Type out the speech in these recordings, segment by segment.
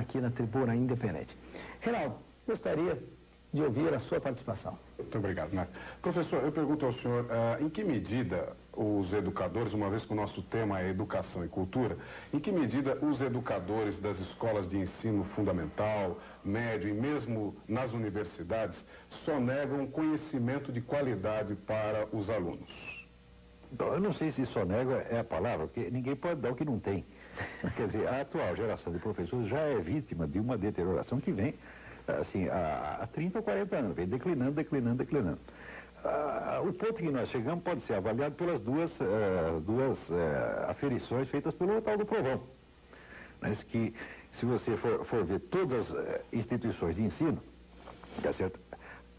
aqui na Tribuna Independente. Reinaldo, gostaria de ouvir a sua participação. Muito obrigado, Marcos. Professor, eu pergunto ao senhor, em que medida os educadores, uma vez que o nosso tema é educação e cultura, em que medida os educadores das escolas de ensino fundamental, médio e mesmo nas universidades sonegam conhecimento de qualidade para os alunos? Eu não sei se sonega é a palavra, porque ninguém pode dar o que não tem. Quer dizer, a atual geração de professores já é vítima de uma deterioração que vem assim, há 30 ou 40 anos, vem declinando. O ponto que nós chegamos pode ser avaliado pelas duas aferições feitas pelo tal do Provão. Mas que, se você for ver todas as instituições de ensino, tá certo?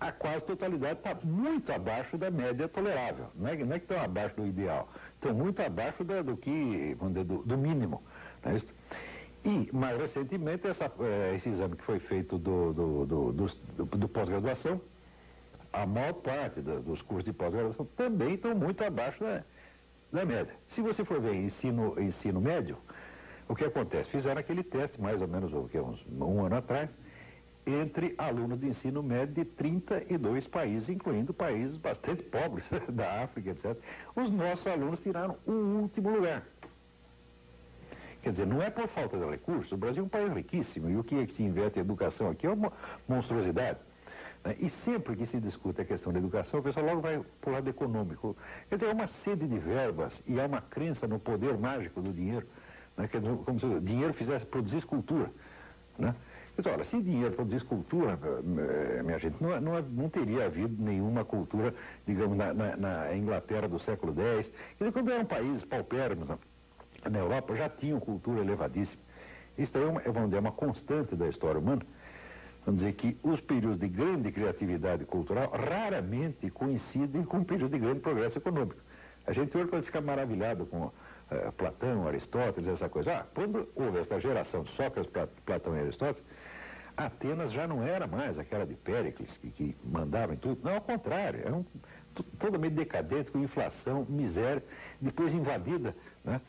A quase totalidade está muito abaixo da média tolerável. Não é que estão abaixo do ideal, estão muito abaixo do que, vamos dizer, do mínimo. Não é isso? E, mais recentemente, esse exame que foi feito do pós-graduação, a maior parte dos cursos de pós-graduação também estão muito abaixo da média. Se você for ver ensino médio, o que acontece? Fizeram aquele teste, mais ou menos um ano atrás, entre alunos de ensino médio de 32 países, incluindo países bastante pobres, da África, etc. Os nossos alunos tiraram o último lugar. Quer dizer, não é por falta de recursos. O Brasil é um país riquíssimo e o que se investe em educação aqui é uma monstruosidade. Né? E sempre que se discute a questão da educação, o pessoal logo vai para o lado econômico. Quer dizer, é uma sede de verbas e há uma crença no poder mágico do dinheiro. Né? Quer dizer, como se o dinheiro fizesse produzir cultura. Né? Quer dizer, olha, se dinheiro produzisse cultura, minha gente, não teria havido nenhuma cultura, digamos, na Inglaterra do século X. Quer dizer, quando eram países paupérrimos, na Europa já tinham cultura elevadíssima. Isso aí é uma constante da história humana. Vamos dizer que os períodos de grande criatividade cultural raramente coincidem com períodos de grande progresso econômico. A gente hoje pode ficar maravilhado com Platão, Aristóteles, essa coisa. Quando houve essa geração de Sócrates, Platão e Aristóteles, Atenas já não era mais aquela de Péricles, que mandava em tudo. Não, ao contrário, era totalmente decadente, com inflação, miséria, depois invadida, né?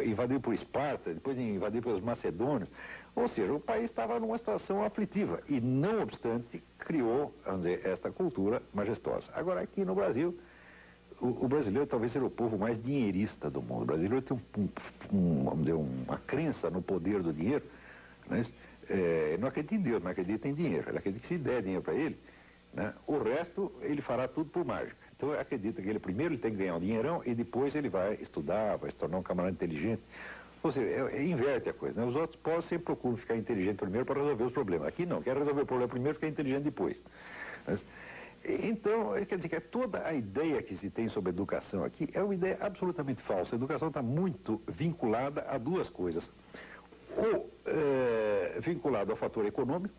Invadido por Esparta, depois invadido pelos macedônios. Ou seja, o país estava numa situação aflitiva e, não obstante, criou, vamos dizer, esta cultura majestosa. Agora, aqui no Brasil, o brasileiro talvez seja o povo mais dinheirista do mundo. O brasileiro tem vamos dizer, uma crença no poder do dinheiro. Né? Não acredita em Deus, mas acredita em dinheiro. Ele acredita que se der dinheiro para ele, né, o resto ele fará tudo por mágica. Então ele acredita que primeiro ele tem que ganhar um dinheirão e depois ele vai estudar, vai se tornar um camarada inteligente. Ou seja, inverte a coisa. Né? Os outros povos sempre procuram ficar inteligente primeiro para resolver os problemas. Aqui não, quer resolver o problema primeiro e ficar inteligente depois. Então, quer dizer que toda a ideia que se tem sobre educação aqui é uma ideia absolutamente falsa. A educação está muito vinculada a duas coisas. Ou vinculado ao fator econômico,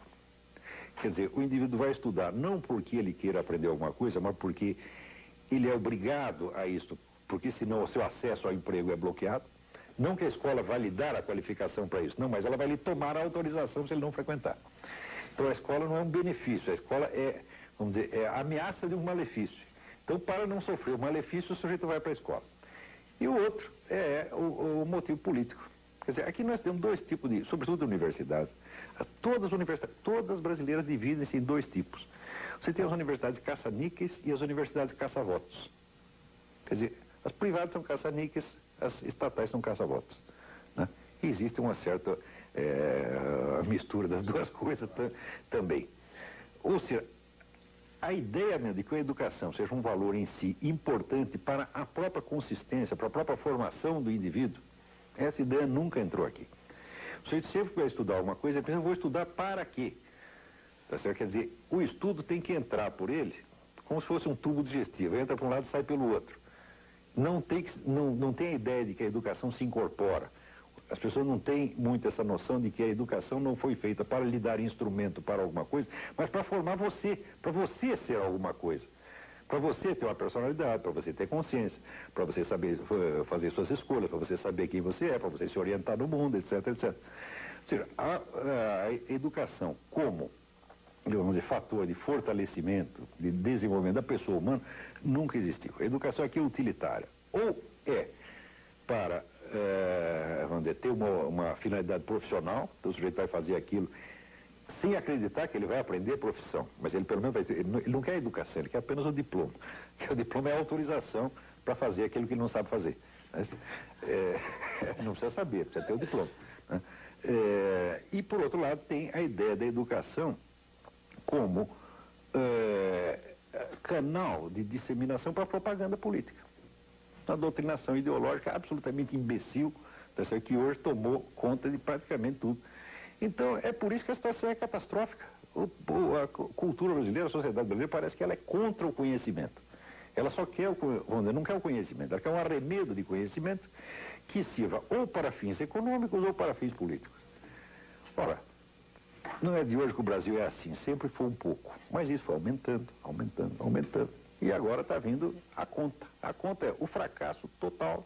quer dizer, o indivíduo vai estudar não porque ele queira aprender alguma coisa, mas porque ele é obrigado a isso, porque senão o seu acesso ao emprego é bloqueado. Não que a escola vai lhe dar a qualificação para isso, não, mas ela vai lhe tomar a autorização se ele não frequentar. Então a escola não é um benefício, a escola vamos dizer, é a ameaça de um malefício. Então, para não sofrer o malefício, o sujeito vai para a escola. E o outro é o motivo político. Quer dizer, aqui nós temos dois tipos sobretudo universidades. Todas brasileiras dividem-se em dois tipos. Você tem as universidades caça-níqueis e as universidades caça-votos. Quer dizer, as privadas são caça-níqueis, as estatais são caça-votos. Né? E existe uma certa mistura das duas coisas também. Ou seja, a ideia mesmo de que a educação seja um valor em si importante para a própria consistência, para a própria formação do indivíduo, essa ideia nunca entrou aqui. O sujeito sempre que vai estudar alguma coisa, ele pensa, vou estudar para quê? Tá certo? Quer dizer, o estudo tem que entrar por ele como se fosse um tubo digestivo, entra para um lado e sai pelo outro. Não tem a ideia de que a educação se incorpora. As pessoas não têm muito essa noção de que a educação não foi feita para lhe dar instrumento para alguma coisa, mas para formar você, para você ser alguma coisa. Para você ter uma personalidade, para você ter consciência, para você saber fazer suas escolhas, para você saber quem você é, para você se orientar no mundo, etc, etc. Ou seja, a educação como, digamos, de fator de fortalecimento, de desenvolvimento da pessoa humana, nunca existiu. A educação aqui é utilitária. Ou é para vamos dizer, ter uma finalidade profissional, então o sujeito vai fazer aquilo sem acreditar que ele vai aprender profissão, mas ele pelo menos vai ter, ele não quer educação, ele quer apenas o diploma, que o diploma é a autorização para fazer aquilo que ele não sabe fazer. Mas, não precisa saber, precisa ter o diploma. Né? E por outro lado tem a ideia da educação como canal de disseminação para propaganda política. Uma doutrinação ideológica absolutamente imbecil, que hoje tomou conta de praticamente tudo. Então, é por isso que a situação é catastrófica. A cultura brasileira, a sociedade brasileira, parece que ela é contra o conhecimento. Ela só quer, não quer o conhecimento, ela quer um arremedo de conhecimento que sirva ou para fins econômicos ou para fins políticos. Ora, não é de hoje que o Brasil é assim, sempre foi um pouco, mas isso foi aumentando, aumentando, aumentando. E agora está vindo a conta. A conta é o fracasso total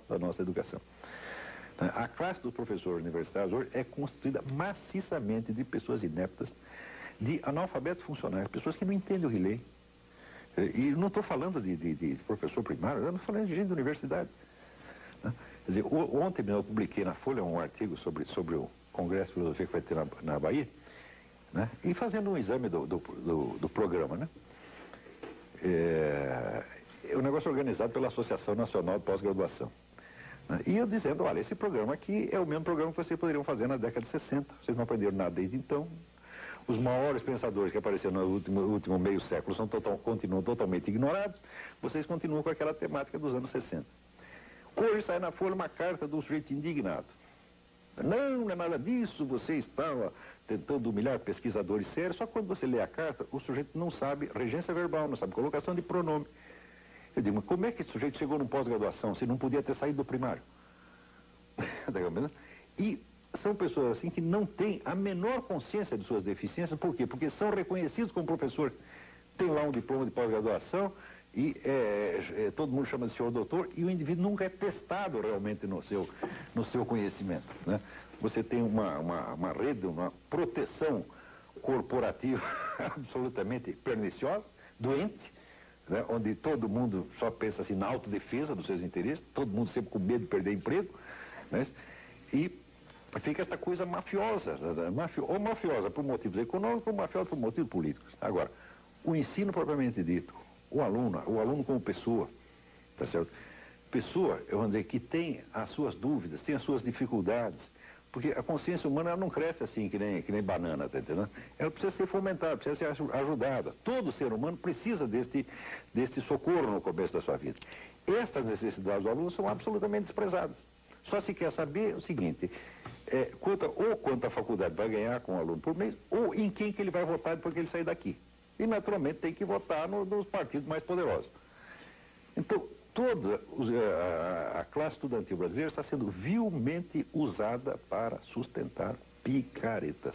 da nossa educação. A classe dos professores universitários hoje é constituída maciçamente de pessoas ineptas, de analfabetos funcionais, pessoas que não entendem o que lê. E não estou falando de professor primário, eu não estou falando de gente da universidade. Quer dizer, ontem eu publiquei na Folha um artigo sobre o Congresso de Filosofia que vai ter na Bahia, né? E fazendo um exame do programa, né? É um negócio organizado pela Associação Nacional de Pós-Graduação. E eu dizendo, olha, esse programa aqui é o mesmo programa que vocês poderiam fazer na década de 60. Vocês não aprenderam nada desde então. Os maiores pensadores que apareceram no último meio século continuam totalmente ignorados. Vocês continuam com aquela temática dos anos 60. Hoje sai na Folha uma carta do sujeito indignado. Não é nada disso, você estava tentando humilhar pesquisadores sérios. Só que quando você lê a carta, o sujeito não sabe regência verbal, não sabe colocação de pronome. Eu digo, mas como é que esse sujeito chegou num pós-graduação se não podia ter saído do primário? E são pessoas assim que não têm a menor consciência de suas deficiências. Por quê? Porque são reconhecidos como professor. Tem lá um diploma de pós-graduação e todo mundo chama de senhor doutor e o indivíduo nunca é testado realmente no seu conhecimento. Né? Você tem uma rede, uma proteção corporativa absolutamente perniciosa, doente, né, onde todo mundo só pensa assim na autodefesa dos seus interesses, todo mundo sempre com medo de perder emprego, né, e fica essa coisa mafiosa, ou mafiosa por motivos econômicos, ou mafiosa por motivos políticos. Agora, o ensino propriamente dito, o aluno como pessoa, tá certo? Pessoa, eu vou dizer, que tem as suas dúvidas, tem as suas dificuldades, porque a consciência humana ela não cresce assim, que nem banana, tá entendendo? Ela precisa ser fomentada, precisa ser ajudada. Todo ser humano precisa deste socorro no começo da sua vida. Estas necessidades do aluno são absolutamente desprezadas. Só se quer saber o seguinte, quanto a faculdade vai ganhar com o aluno por mês, ou em quem que ele vai votar depois que ele sair daqui. E, naturalmente, tem que votar nos partidos mais poderosos. Então, toda a classe estudantil brasileira está sendo vilmente usada para sustentar picaretas.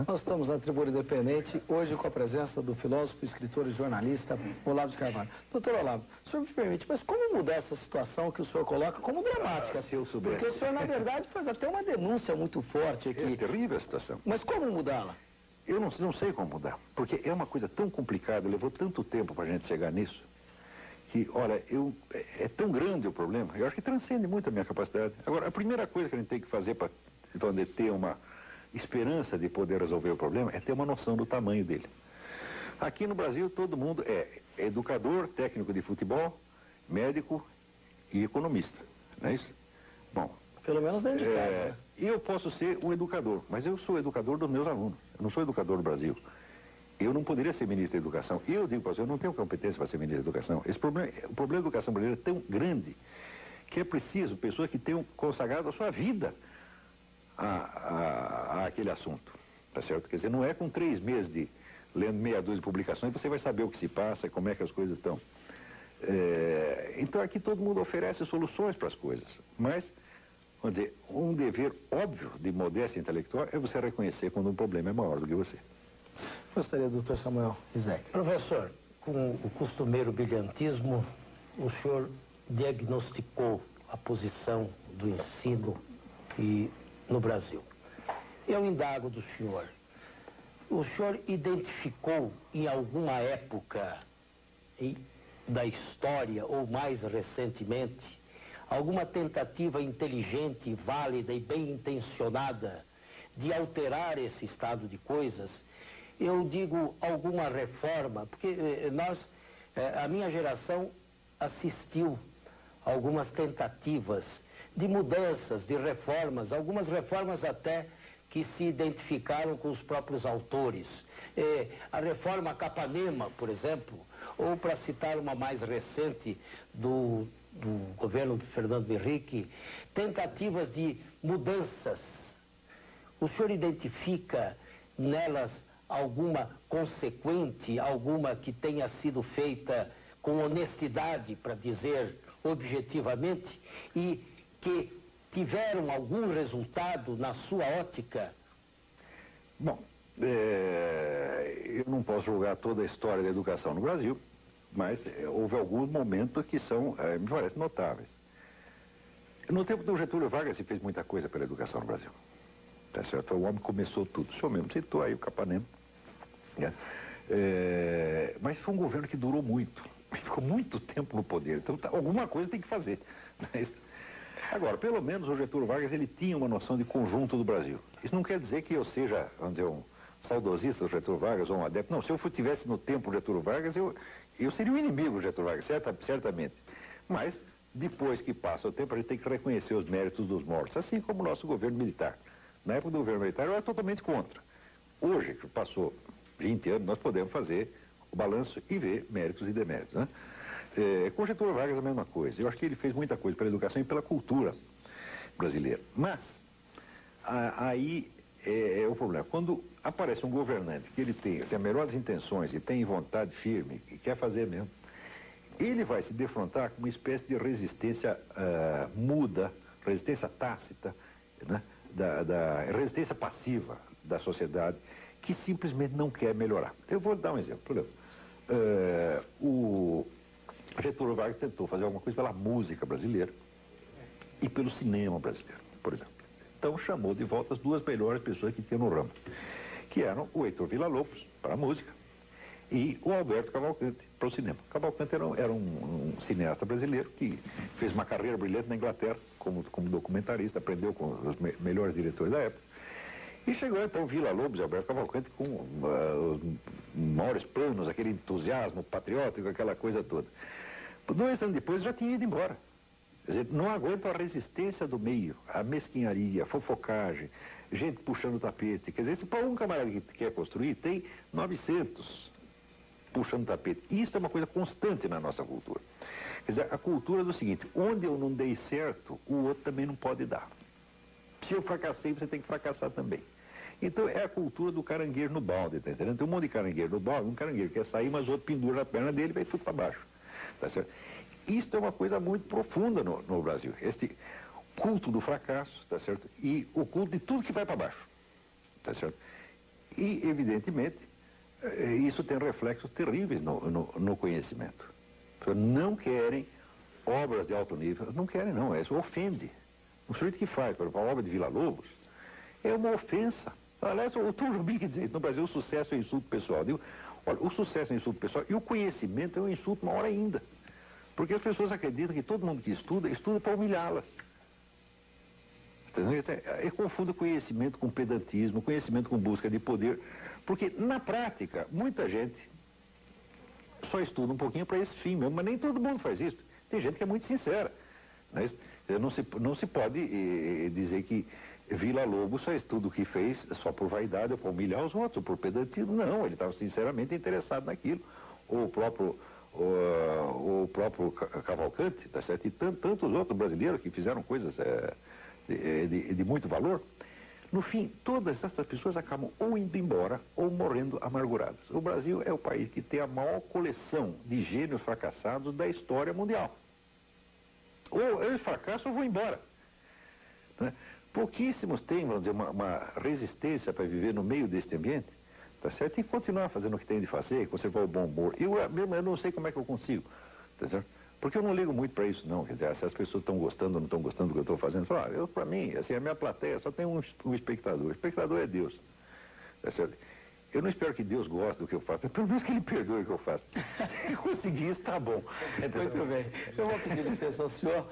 Nós estamos na Tribuna Independente, hoje com a presença do filósofo, escritor e jornalista Olavo de Carvalho. Doutor Olavo, o senhor me permite, mas como mudar essa situação que o senhor coloca como dramática? Se eu soubesse. Porque o senhor, na verdade, faz até uma denúncia muito forte aqui. É terrível a situação. Mas como mudá-la? Eu não sei como mudar, porque é uma coisa tão complicada, levou tanto tempo para a gente chegar nisso, que, olha, é tão grande o problema, eu acho que transcende muito a minha capacidade. Agora, a primeira coisa que a gente tem que fazer para ter uma esperança de poder resolver o problema é ter uma noção do tamanho dele. Aqui no Brasil, todo mundo é educador, técnico de futebol, médico e economista, não é isso? Bom, pelo menos dentro de casa, né? Eu posso ser um educador, mas eu sou educador dos meus alunos, eu não sou educador do Brasil. Eu não poderia ser ministro da Educação. Eu digo para você, eu não tenho competência para ser ministro da Educação. O problema da educação brasileira é tão grande que é preciso pessoas que tenham consagrado a sua vida a aquele assunto. Tá certo? Quer dizer, não é com 3 meses de lendo meia dúzia de publicações você vai saber o que se passa e como é que as coisas estão. Então aqui todo mundo oferece soluções para as coisas, mas, vamos dizer, um dever óbvio de modéstia intelectual é você reconhecer quando um problema é maior do que você. Gostaria, doutor Samuel Isaac. Professor, com o costumeiro brilhantismo, o senhor diagnosticou a posição do ensino no Brasil. Eu indago do senhor. O senhor identificou em alguma época da história, ou mais recentemente, alguma tentativa inteligente, válida e bem intencionada de alterar esse estado de coisas, eu digo alguma reforma, porque a minha geração assistiu a algumas tentativas de mudanças, de reformas, algumas reformas até que se identificaram com os próprios autores. A reforma Capanema, por exemplo, ou para citar uma mais recente do governo de Fernando Henrique, tentativas de mudanças. O senhor identifica nelas alguma consequente, alguma que tenha sido feita com honestidade, para dizer objetivamente, e que tiveram algum resultado na sua ótica? Bom, eu não posso julgar toda a história da educação no Brasil, mas houve alguns momentos que são, me parece, notáveis. No tempo do Getúlio Vargas se fez muita coisa pela educação no Brasil. Tá certo? Foi o homem que começou tudo. O senhor mesmo citou aí o Capanema. Né? Mas foi um governo que durou muito. Ficou muito tempo no poder. Então alguma coisa tem que fazer. Agora, pelo menos o Getúlio Vargas ele tinha uma noção de conjunto do Brasil. Isso não quer dizer que eu seja, vamos dizer, um saudosista do Getúlio Vargas ou um adepto. Não, se eu estivesse no tempo do Getúlio Vargas, eu seria o inimigo do Getúlio Vargas, certamente. Mas, depois que passa o tempo, a gente tem que reconhecer os méritos dos mortos, assim como o nosso governo militar. Na época do governo militar, eu era totalmente contra. Hoje, que passou 20 anos, nós podemos fazer o balanço e ver méritos e deméritos, né? Com Getúlio Vargas a mesma coisa. Eu acho que ele fez muita coisa pela educação e pela cultura brasileira. Mas, aí é o problema. Quando aparece um governante que ele tem as melhores intenções e tem vontade firme e quer fazer mesmo, ele vai se defrontar com uma espécie de resistência muda, resistência tácita, né? Da resistência passiva da sociedade, que simplesmente não quer melhorar. Eu vou dar um exemplo. O Getúlio Vargas tentou fazer alguma coisa pela música brasileira e pelo cinema brasileiro, por exemplo. Então chamou de volta as duas melhores pessoas que tinha no ramo, que eram o Heitor Villa-Lobos, para a música, e o Alberto Cavalcante, para o cinema. Cavalcante era um cineasta brasileiro que fez uma carreira brilhante na Inglaterra, como documentarista, aprendeu com os melhores diretores da época. E chegou então Villa-Lobos e Alberto Cavalcante com os maiores planos, aquele entusiasmo patriótico, aquela coisa toda. 2 anos depois já tinha ido embora. Quer dizer, não aguenta a resistência do meio, a mesquinharia, a fofocagem, gente puxando o tapete. Quer dizer, se para um camarada que quer construir, tem 900 puxando o tapete. Isso é uma coisa constante na nossa cultura. Quer dizer, a cultura é do seguinte: onde eu não dei certo, o outro também não pode dar. Se eu fracassei, você tem que fracassar também. Então é a cultura do caranguejo no balde, tá entendendo? Tem um monte de caranguejo no balde, um caranguejo quer sair, mas o outro pendura na perna dele e vai tudo para baixo. Tá certo? Isso é uma coisa muito profunda no Brasil. Este culto do fracasso, tá certo? E o culto de tudo que vai para baixo. Tá certo? E, evidentemente, isso tem reflexos terríveis no conhecimento. Não querem obras de alto nível, não querem não, isso ofende. O sujeito que faz, por exemplo, a obra de Villa-Lobos é uma ofensa. Aliás, o Tom Jobim que diz, no Brasil o sucesso é um insulto pessoal. Eu digo, olha, o sucesso é um insulto pessoal e o conhecimento é um insulto maior ainda. Porque as pessoas acreditam que todo mundo que estuda para humilhá-las. Eu confundo conhecimento com pedantismo, conhecimento com busca de poder, porque na prática, muita gente só estuda um pouquinho para esse fim mesmo, mas nem todo mundo faz isso. Tem gente que é muito sincera. Né? Não se pode dizer que Villa-Lobos só estuda o que fez só por vaidade ou para humilhar os outros, ou por pedantismo. Não, ele estava sinceramente interessado naquilo. O próprio Cavalcante, tá certo? E tantos outros brasileiros que fizeram coisas de muito valor. No fim, todas essas pessoas acabam ou indo embora ou morrendo amarguradas. O Brasil é o país que tem a maior coleção de gênios fracassados da história mundial. Ou eles fracassam ou vão embora. Né? Pouquíssimos têm, vamos dizer, uma resistência para viver no meio deste ambiente, tá certo? E continuar fazendo o que tem de fazer, conservar o bom humor. Eu não sei como é que eu consigo, tá certo? Porque eu não ligo muito para isso, não. Quer dizer, se as pessoas estão gostando ou não estão gostando do que eu estou fazendo, para mim, assim, a minha plateia só tem um espectador. O espectador é Deus, tá certo? Eu não espero que Deus goste do que eu faço, mas pelo menos que Ele perdoe o que eu faço. Se conseguir isso, tá bom. Muito bem. Eu vou pedir licença ao senhor.